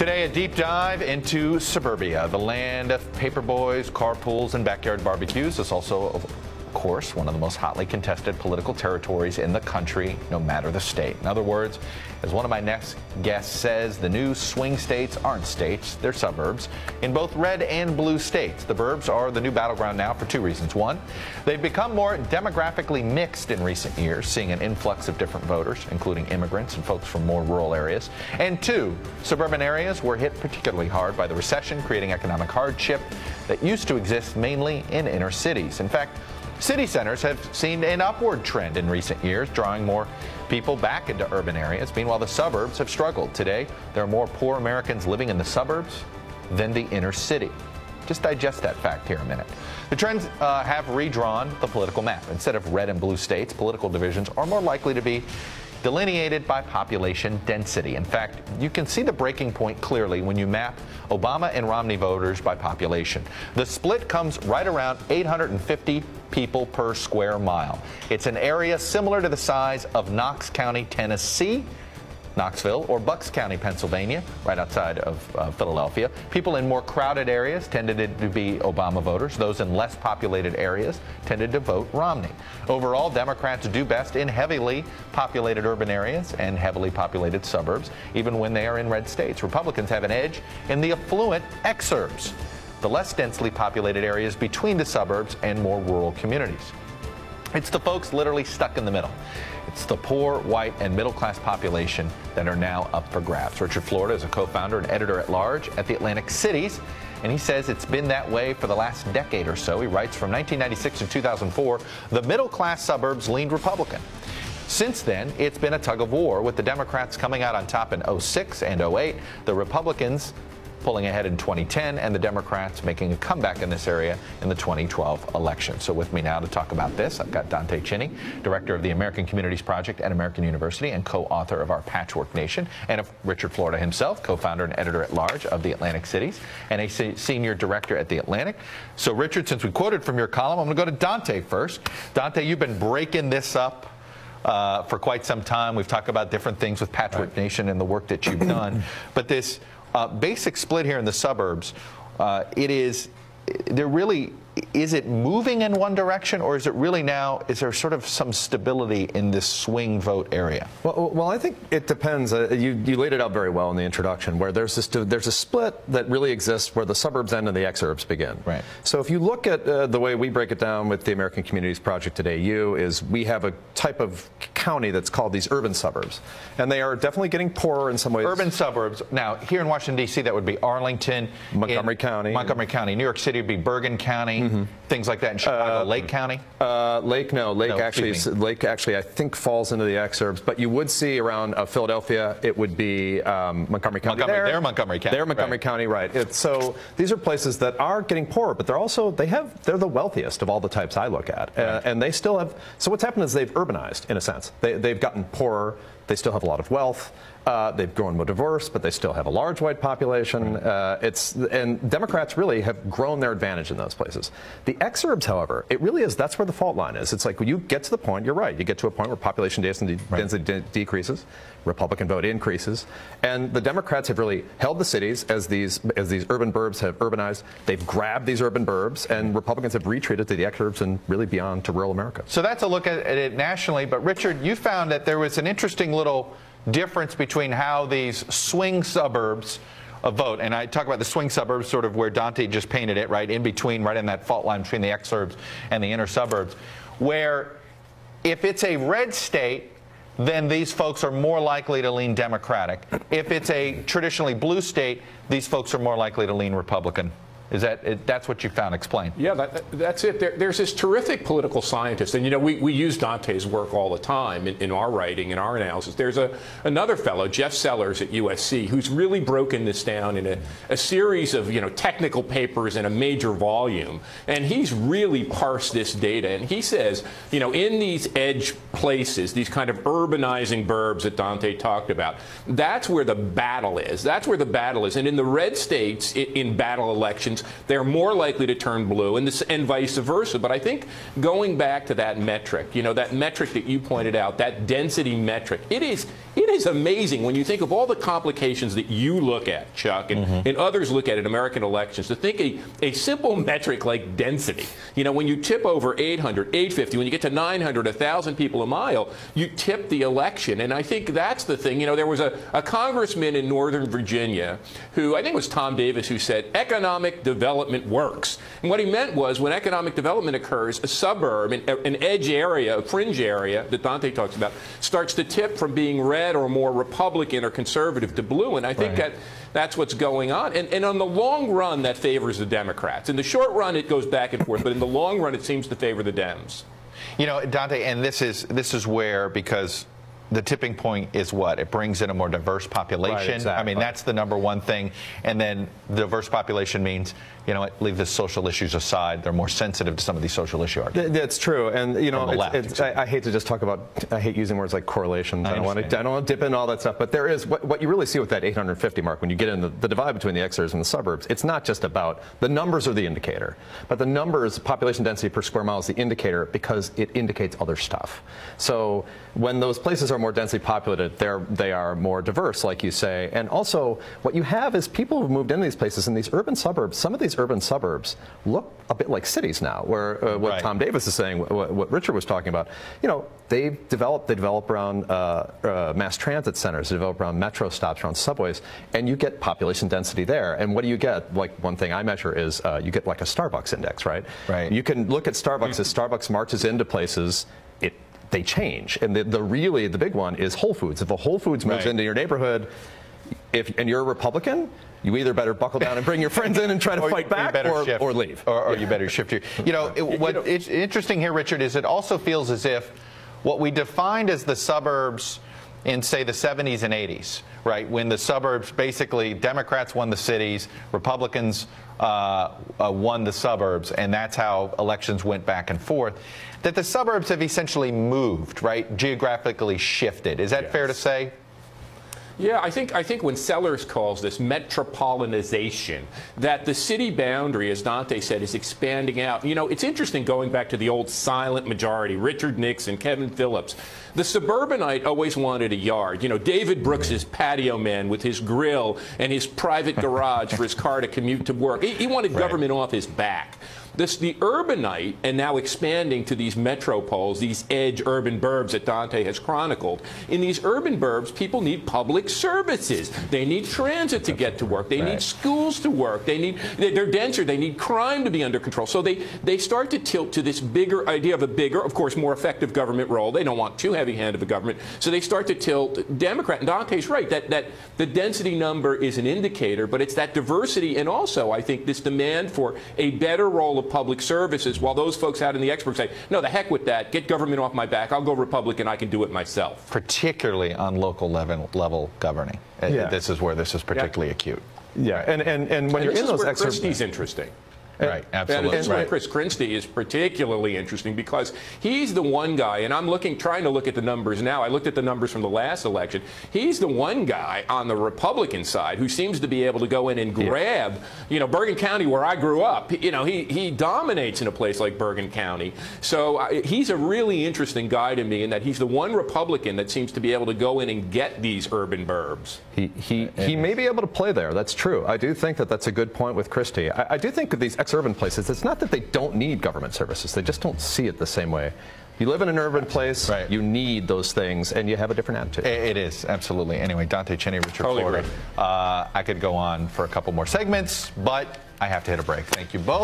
Today, a deep dive into Suburbia, the land of paperboys, carpools, and backyard barbecues. It's also, of course, one of the most hotly contested political territories in the country, no matter the state. In other words, as one of my next guests says, the new swing states aren't states, they're suburbs. In both red and blue states, the burbs are the new battleground now for two reasons. One, they've become more demographically mixed in recent years, seeing an influx of different voters, including immigrants and folks from more rural areas. And two, suburban areas were hit particularly hard by the recession, creating economic hardship that used to exist mainly in inner cities. In fact, city centers have seen an upward trend in recent years, drawing more people back into urban areas. Meanwhile, the suburbs have struggled. Today, there are more poor Americans living in the suburbs than the inner city. Just digest that fact here a minute. The trends have redrawn the political map. Instead of red and blue states, political divisions are more likely to be delineated by population density. In fact, you can see the breaking point clearly when you map Obama and Romney voters by population. The split comes right around 850 people per square mile. It's an area similar to the size of Knox County, Tennessee, Knoxville, or Bucks County, Pennsylvania, right outside of Philadelphia. People in more crowded areas tended to be Obama voters. Those in less populated areas tended to vote Romney. Overall, Democrats do best in heavily populated urban areas and heavily populated suburbs, even when they are in red states. Republicans have an edge in the affluent exurbs, the less densely populated areas between the suburbs and more rural communities. It's the folks literally stuck in the middle. It's the poor, white, and middle-class population that are now up for grabs. Richard Florida is a co-founder and editor-at-large at the Atlantic Cities, and he says it's been that way for the last decade or so. He writes, from 1996 to 2004, the middle-class suburbs leaned Republican. Since then, it's been a tug-of-war, with the Democrats coming out on top in 06 and 08, the Republicans pulling ahead in 2010, and the Democrats making a comeback in this area in the 2012 election. So with me now to talk about this, I've got Dante Chinny, director of the American Communities Project at American University and co-author of Our Patchwork Nation, and of Richard Florida himself, co-founder and editor-at-large of the Atlantic Cities, and a senior director at the Atlantic. So Richard, since we quoted from your column, I'm going to go to Dante first. Dante, you've been breaking this up for quite some time. We've talked about different things with Patchwork Nation and the work that you've done, but this basic split here in the suburbs, is it moving in one direction, or is it really now, is there sort of some stability in this swing vote area? Well, I think it depends. You laid it out very well in the introduction, where there's a split that really exists where the suburbs end and the exurbs begin. Right. So if you look at the way we break it down with the American Communities Project at AU, is we have a type of county that's called these urban suburbs, and they are definitely getting poorer in some ways. Urban suburbs. Now, here in Washington, D.C., that would be Arlington, Montgomery County. New York City would be Bergen County. Things like that. In Chicago, Lake County? Lake actually I think falls into the exurbs, but you would see around Philadelphia, it would be Montgomery County. They're Montgomery County. They're Montgomery County, right. So these are places that are getting poorer, but they're the wealthiest of all the types I look at. And they still have, so what's happened is they've urbanized, in a sense. They've gotten poorer, they still have a lot of wealth. They've grown more diverse, but they still have a large white population. And Democrats really have grown their advantage in those places. The exurbs, however, it really is, that's where the fault line is. It's like when you get to the point, you're right, you get to a point where population density decreases, Republican vote increases, and the Democrats have really held the cities as these urban burbs have urbanized. They've grabbed these urban burbs, and Republicans have retreated to the exurbs and really beyond to rural America. So that's a look at it nationally, but Richard, you found that there was an interesting little difference between how these swing suburbs vote. And I talk about the swing suburbs sort of where Dante just painted it, right in between, right in that fault line between the exurbs and the inner suburbs, where if it's a red state, then these folks are more likely to lean Democratic. If it's a traditionally blue state, these folks are more likely to lean Republican. That's what you found? Explain. Yeah, that's it. There's this terrific political scientist, and we use Dante's work all the time in our writing, in our analysis. There's another fellow, Jeff Sellers at USC, who's really broken this down in a series of technical papers in a major volume, and he's really parsed this data. And he says, in these edge places, these kind of urbanizing burbs that Dante talked about, that's where the battle is. That's where the battle is. And in the red states, in battle elections, they're more likely to turn blue, and vice versa. But I think going back to that metric, that metric that you pointed out, that density metric, it is It is amazing when you think of all the complications that you look at, Chuck, and others look at in American elections, to think a simple metric like density. You know, when you tip over 800, 850, when you get to 900, 1,000 people a mile, you tip the election. And I think that's the thing. You know, there was a congressman in Northern Virginia who, I think it was Tom Davis, who said economic development works. And what he meant was when economic development occurs, a suburb, an edge area, a fringe area that Dante talks about, starts to tip from being red or more Republican or conservative to blue. And I think that's what's going on. And on the long run, that favors the Democrats. In the short run, it goes back and forth. But in the long run, it seems to favor the Dems. You know, Dante, and this is where, because the tipping point is what? It brings in a more diverse population. Right, exactly. I mean, that's the number one thing. And then the diverse population means, you know what, leave the social issues aside. They're more sensitive to some of these social issue arguments. That's true. And, you know, I hate to just talk about, I hate using words like correlations. I don't want to dip in all that stuff. But there is, what you really see with that 850 mark, when you get in the divide between the exurbs and the suburbs, it's not just about, the numbers are the indicator. But the numbers, population density per square mile is the indicator because it indicates other stuff. So when those places are more densely populated, they are more diverse, like you say. And also, what you have is people who've moved into these places, in these urban suburbs. Some of these urban suburbs look a bit like cities now, where what Tom Davis is saying, what Richard was talking about. You know, they develop around mass transit centers, they develop around metro stops, around subways, and you get population density there. And what do you get? Like, one thing I measure is you get like a Starbucks index, right? You can look at Starbucks as Starbucks marches into places. They change, and the big one is Whole Foods. If a Whole Foods moves into your neighborhood, and you're a Republican, you either better buckle down and bring your friends in and try to fight back, or leave, or you better shift your. You know, it's interesting here, Richard, is it also feels as if what we defined as the suburbs in, say, the 70s and 80s, right, when the suburbs, basically Democrats won the cities, Republicans won the suburbs, and that's how elections went back and forth, that the suburbs have essentially moved, right, geographically shifted. Is that fair to say? Yeah, I think when Sellers calls this metropolitanization, that the city boundary, as Dante said, is expanding out. You know, it's interesting going back to the old silent majority, Richard Nixon, Kevin Phillips. The suburbanite always wanted a yard. You know, David Brooks's patio man with his grill and his private garage for his car to commute to work. He wanted government off his back. The urbanite, and now expanding to these metropoles, these edge urban burbs that Dante has chronicled. In these urban burbs, people need public services. They need transit to get to work. They need schools to work. They're denser. They need crime to be under control. So they start to tilt to this bigger idea of a bigger, of course, more effective government role. They don't want too heavy-handed of a government. So they start to tilt Democrat. And Dante's right, that the density number is an indicator, but it's that diversity, and also, I think, this demand for a better role of public services, while those folks out in the experts say, no, the heck with that, get government off my back, I'll go Republican, I can do it myself. Particularly on local level governing. This is where this is particularly acute. And when you're in those excerpts, Christie's interesting. Right, absolutely. And Chris Christie is particularly interesting because he's the one guy, and I'm trying to look at the numbers now. I looked at the numbers from the last election. He's the one guy on the Republican side who seems to be able to go in and grab, you know, Bergen County, where I grew up. You know, he dominates in a place like Bergen County. So he's a really interesting guy to me in that he's the one Republican that seems to be able to go in and get these urban burbs. He may be able to play there. That's true. I do think that that's a good point with Christie. I do think of these urban places, it's not that they don't need government services, they just don't see it the same way. You live in an urban place, you need those things, and you have a different attitude. It is, absolutely. Anyway, Dante Cheney, Richard Florida. I could go on for a couple more segments, but I have to hit a break. Thank you both.